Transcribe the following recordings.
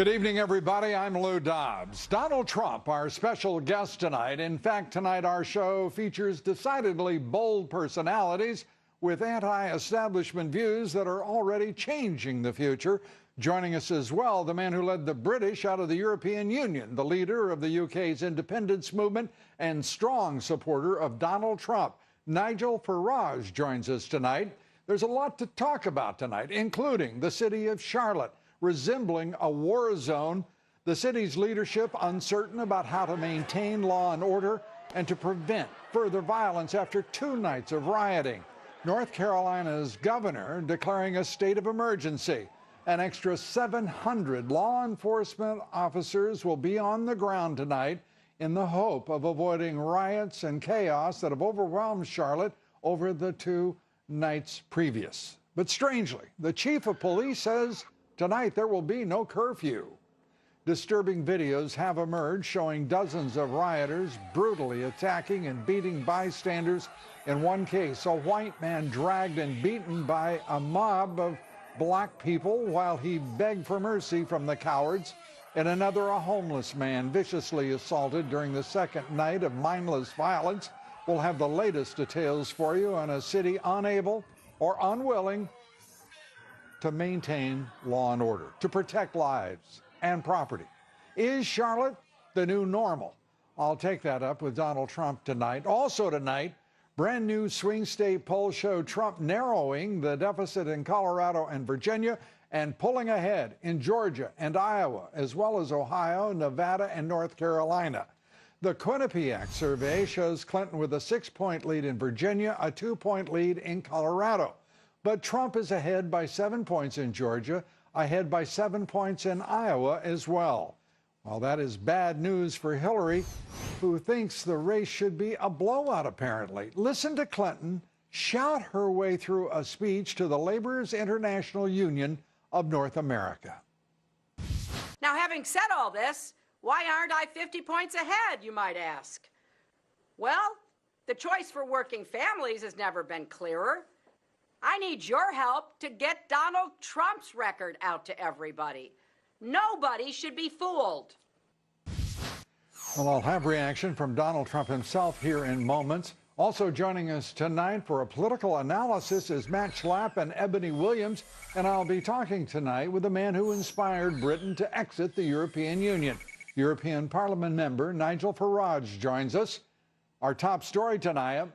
Good evening, everybody. I'm Lou Dobbs. Donald Trump, our special guest tonight. In fact, tonight our show features decidedly bold personalities with anti-establishment views that are already changing the future. Joining us as well, the man who led the British out of the European Union, the leader of the UK's independence movement and strong supporter of Donald Trump. Nigel Farage joins us tonight. There's a lot to talk about tonight, including the city of Charlotte, resembling a war zone, the city's leadership uncertain about how to maintain law and order and to prevent further violence after 2 nights of rioting. North Carolina's governor declaring a state of emergency. An extra 700 law enforcement officers will be on the ground tonight in the hope of avoiding riots and chaos that have overwhelmed Charlotte over the 2 nights previous. But strangely, the chief of police says tonight there will be no curfew. Disturbing videos have emerged showing dozens of rioters brutally attacking and beating bystanders. In one case, a white man dragged and beaten by a mob of black people while he begged for mercy from the cowards. In another, a homeless man viciously assaulted during the second night of mindless violence. We'll have the latest details for you on a city unable or unwilling to maintain law and order, to protect lives and property. Is Charlotte the new normal? I'll take that up with Donald Trump tonight. Also tonight, brand new swing state polls show Trump narrowing the deficit in Colorado and Virginia and pulling ahead in Georgia and Iowa, as well as Ohio, Nevada, and North Carolina. The Quinnipiac survey shows Clinton with a 6-point lead in Virginia, a 2-point lead in Colorado. But Trump is ahead by 7 points in Georgia, ahead by 7 points in Iowa as well. Well, that is bad news for Hillary, who thinks the race should be a blowout, apparently. Listen to Clinton shout her way through a speech to the Laborers International Union of North America. Now, having said all this, why aren't I 50 points ahead, you might ask? Well, the choice for working families has never been clearer. I need your help to get Donald Trump's record out to everybody. Nobody should be fooled. Well, I'll have reaction from Donald Trump himself here in moments. Also joining us tonight for a political analysis is Matt Schlapp and Ebony Williams, and I'll be talking tonight with the man who inspired Britain to exit the European Union. European Parliament member Nigel Farage joins us. Our top story tonight,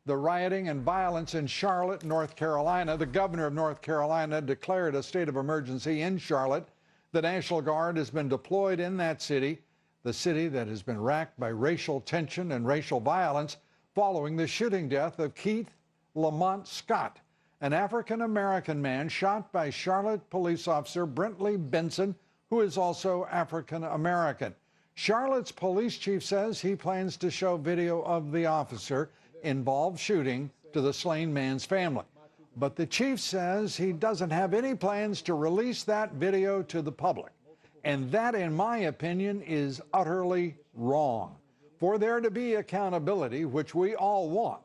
the rioting and violence in Charlotte, North Carolina. The governor of North Carolina declared a state of emergency in Charlotte. The National Guard has been deployed in that city, the city that has been racked by racial tension and racial violence following the shooting death of Keith Lamont Scott, an African-American man shot by Charlotte police officer Brentley Benson, who is also African-American. Charlotte's police chief says he plans to show video of the officer involved shooting to the slain man's family. But the chief says he doesn't have any plans to release that video to the public. And that, in my opinion, is utterly wrong. For there to be accountability, which we all want,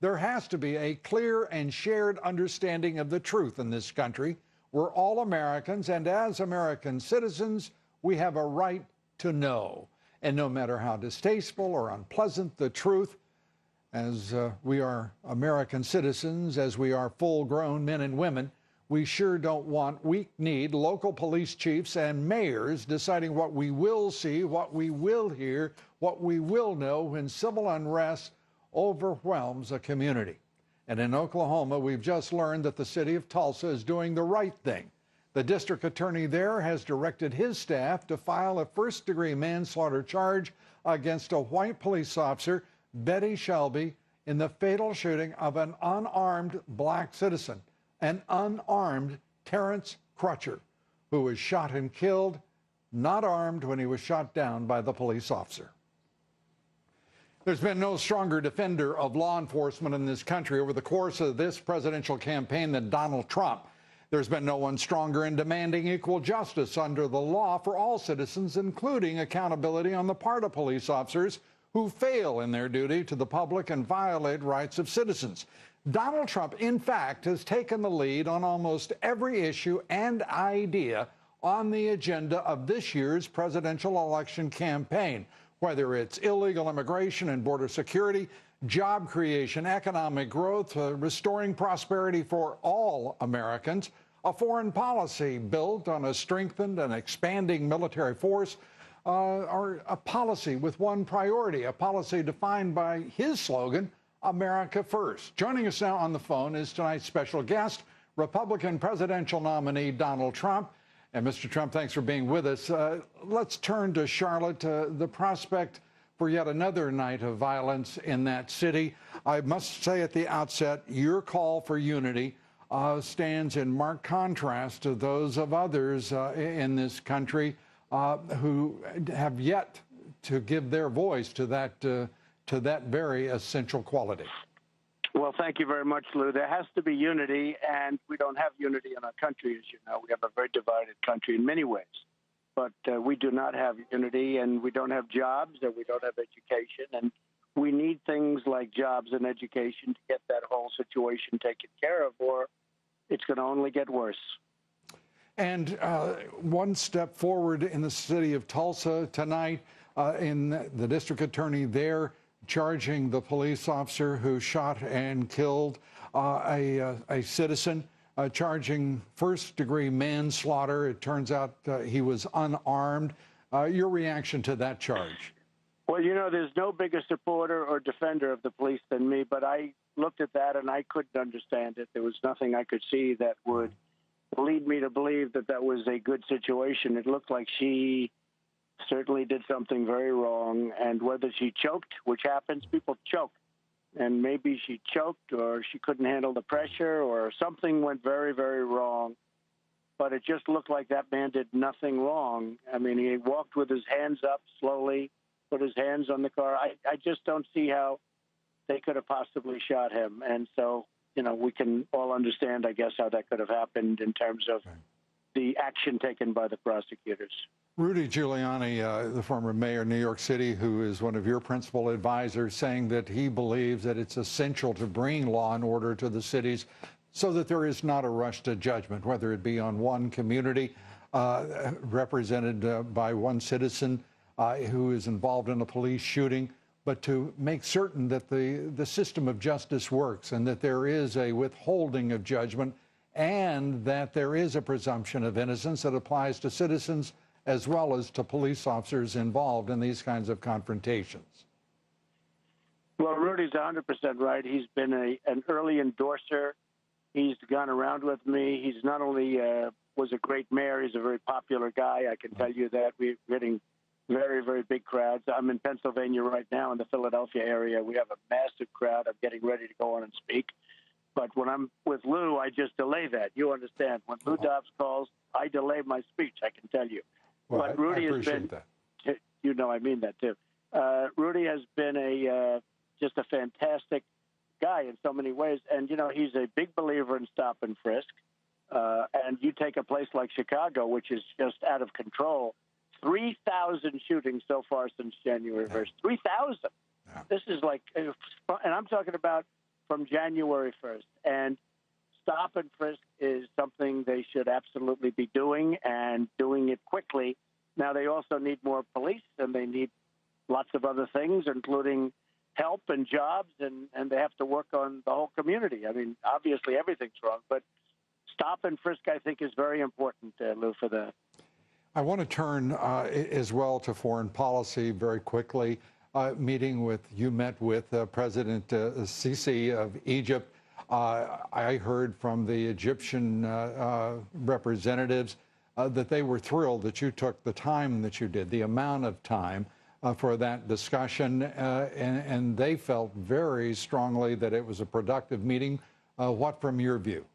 there has to be a clear and shared understanding of the truth in this country. We're all Americans, and as American citizens, we have a right to know. And no matter how distasteful or unpleasant the truth, as we are American citizens, as we are full-grown men and women, we sure don't want weak-kneed local police chiefs and mayors deciding what we will see, what we will hear, what we will know when civil unrest overwhelms a community. And in Oklahoma, we've just learned that the city of Tulsa is doing the right thing. The district attorney there has directed his staff to file a first-degree manslaughter charge against a white police officer, Betty Shelby, in the fatal shooting of an unarmed black citizen, an unarmed Terrence Crutcher, who was shot and killed, not armed, when he was shot down by the police officer. There's been no stronger defender of law enforcement in this country over the course of this presidential campaign than Donald Trump. There's been no one stronger in demanding equal justice under the law for all citizens, including accountability on the part of police officers who fail in their duty to the public and violate rights of citizens. Donald Trump, in fact, has taken the lead on almost every issue and idea on the agenda of this year's presidential election campaign, whether it's illegal immigration and border security, job creation, economic growth, restoring prosperity for all Americans, a foreign policy built on a strengthened and expanding military force, or a policy with one priority, a policy defined by his slogan, America First. Joining us now on the phone is tonight's special guest, Republican presidential nominee Donald Trump. And Mr. Trump, thanks for being with us. Let's turn to Charlotte, the prospect for yet another night of violence in that city. I must say at the outset, your call for unity stands in marked contrast to those of others in this country who have yet to give their voice to that very essential quality. Well, thank you very much, Lou. There has to be unity, and we don't have unity in our country, as you know. We have a very divided country in many ways. But we do not have unity, and we don't have jobs, and we don't have education. And we need things like jobs and education to get that whole situation taken care of, or it's going to only get worse. And one step forward in the city of Tulsa tonight, in the district attorney there charging the police officer who shot and killed a citizen, charging first-degree manslaughter. It turns out he was unarmed. Your reaction to that charge? Well, you know, there's no bigger supporter or defender of the police than me, but I looked at that and I couldn't understand it. There was nothing I could see that would lead me to believe that that was a good situation. It looked like she certainly did something very wrong, and whether she choked, which happens, people choke, and maybe she choked or she couldn't handle the pressure or something went very, very wrong, but it just looked like that man did nothing wrong. I mean, he walked with his hands up slowly, put his hands on the car. I just don't see how they could have possibly shot him, and so, you know, we can all understand, I guess, how that could have happened in terms of the action taken by the prosecutors. Rudy Giuliani, the former mayor of New York City, who is one of your principal advisors, saying that he believes that it's essential to bring law and order to the cities so that there is not a rush to judgment, whether it be on one community represented by one citizen who is involved in a police shooting, but to make certain that the system of justice works and that there is a withholding of judgment and that there is a presumption of innocence that applies to citizens as well as to police officers involved in these kinds of confrontations. Well, Rudy's 100% right. He's been an early endorser. He's gone around with me. He's not only was a great mayor, he's a very popular guy. I can tell you that. We're getting very, very big crowds. I'm in Pennsylvania right now in the Philadelphia area. We have a massive crowd. I'm getting ready to go on and speak. But when I'm with Lou, I just delay that. You understand. When Lou Dobbs calls, I delay my speech, I can tell you. Well, but Rudy I has been, that. You know, I mean that too. Rudy has been just a fantastic guy in so many ways. And, you know, he's a big believer in stop and frisk. And you take a place like Chicago, which is just out of control, 3,000 shootings so far since January 1st. 3,000. Yeah. This is like, and I'm talking about from January 1st. And stop and frisk is something they should absolutely be doing and doing it quickly. Now, they also need more police and they need lots of other things, including help and jobs, and they have to work on the whole community. I mean, obviously everything's wrong, but stop and frisk, I think, is very important, Lou, for that. I want to turn as well to foreign policy very quickly. You met with President Sisi of Egypt. I heard from the Egyptian representatives that they were thrilled that you took the time that you did, the amount of time for that discussion, and they felt very strongly that it was a productive meeting. What from your view?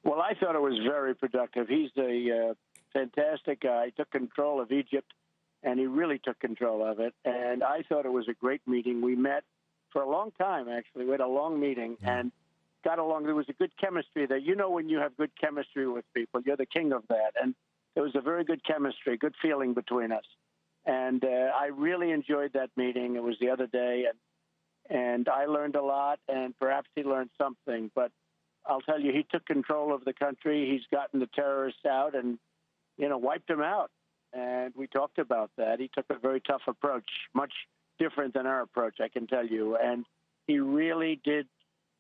Well, I thought it was very productive. He's a fantastic guy. He took control of Egypt, and he really took control of it. And I thought it was a great meeting. We met for a long time, actually. We had a long meeting and got along. There was a good chemistry there. You know, when you have good chemistry with people, you're the king of that. And there was a very good chemistry, good feeling between us. And I really enjoyed that meeting. It was the other day, and I learned a lot, and perhaps he learned something. But I'll tell you, he took control of the country. He's gotten the terrorists out, and wiped him out. And we talked about that. He took a very tough approach, much different than our approach, I can tell you. And he really did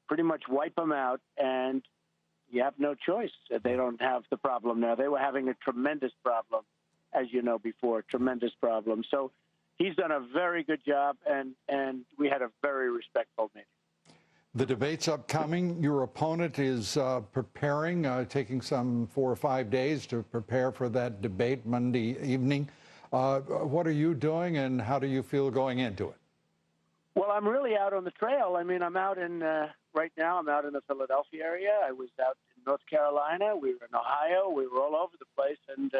pretty much wipe them out, and you have no choice. They don't have the problem now. They were having a tremendous problem, as you know before, tremendous problem. So he's done a very good job, and we had a very respectful meeting. The debate's upcoming. Your opponent is preparing, taking some 4 or 5 days to prepare for that debate Monday evening. What are you doing, and how do you feel going into it? Well, I'm really out on the trail. I mean, I'm out in, right now, I'm out in the Philadelphia area. I was out in North Carolina. We were in Ohio. We were all over the place, and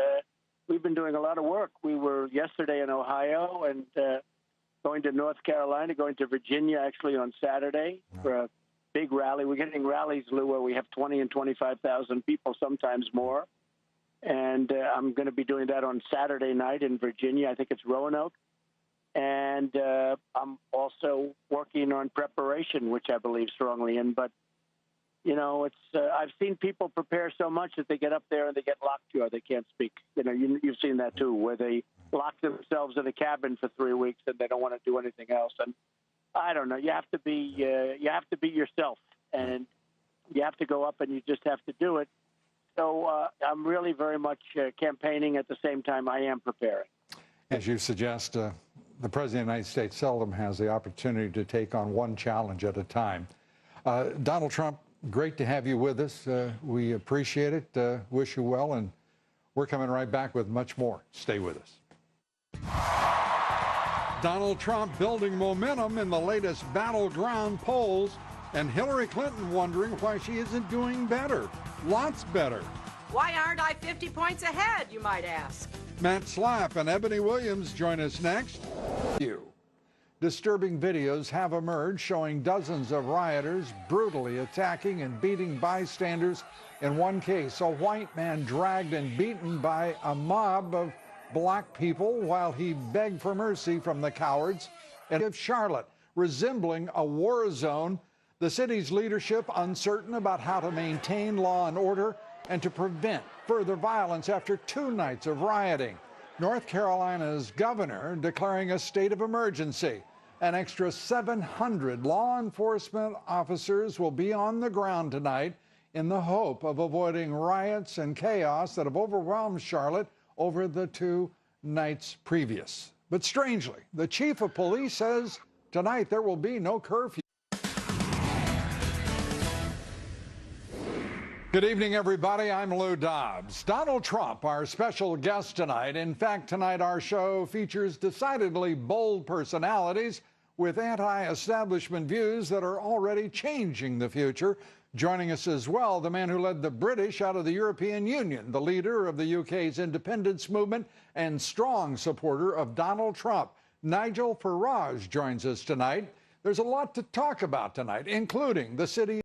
we've been doing a lot of work. We were yesterday in Ohio and going to North Carolina, going to Virginia actually on Saturday for a big rally. We're getting rallies, Lou, where we have 20 and 25,000 people, sometimes more. And I'm going to be doing that on Saturday night in Virginia. I think it's Roanoke. And I'm also working on preparation, which I believe strongly in. But, it's I've seen people prepare so much that they get up there and they get locked to, or they can't speak. You've seen that too, where they lock themselves in a cabin for 3 weeks and they don't want to do anything else. And I don't know. You have to be yourself, and you have to go up, and you just have to do it. So I'm really very much campaigning at the same time I am preparing. As you suggest, the President of the United States seldom has the opportunity to take on one challenge at a time. Donald Trump, great to have you with us. We appreciate it. Wish you well, and we're coming right back with much more. Stay with us. Donald Trump building momentum in the latest battleground polls, and Hillary Clinton wondering why she isn't doing better. Lots better. Why aren't I 50 points ahead, you might ask? Matt Slapp and Ebony Williams join us next. Disturbing videos have emerged showing dozens of rioters brutally attacking and beating bystanders. In one case, a white man dragged and beaten by a mob of black people while he begged for mercy from the cowards. And of Charlotte, resembling a war zone, the city's leadership uncertain about how to maintain law and order and to prevent further violence after 2 nights of rioting. North Carolina's governor declaring a state of emergency. An extra 700 law enforcement officers will be on the ground tonight in the hope of avoiding riots and chaos that have overwhelmed Charlotte over the 2 nights previous. But strangely, the chief of police says tonight there will be no curfew. Good evening, everybody. I'm Lou Dobbs. Donald Trump, our special guest tonight. In fact, tonight our show features decidedly bold personalities with anti-establishment views that are already changing the future. Joining us as well, the man who led the British out of the European Union, the leader of the UK's independence movement, and strong supporter of Donald Trump. Nigel Farage joins us tonight. There's a lot to talk about tonight, including the city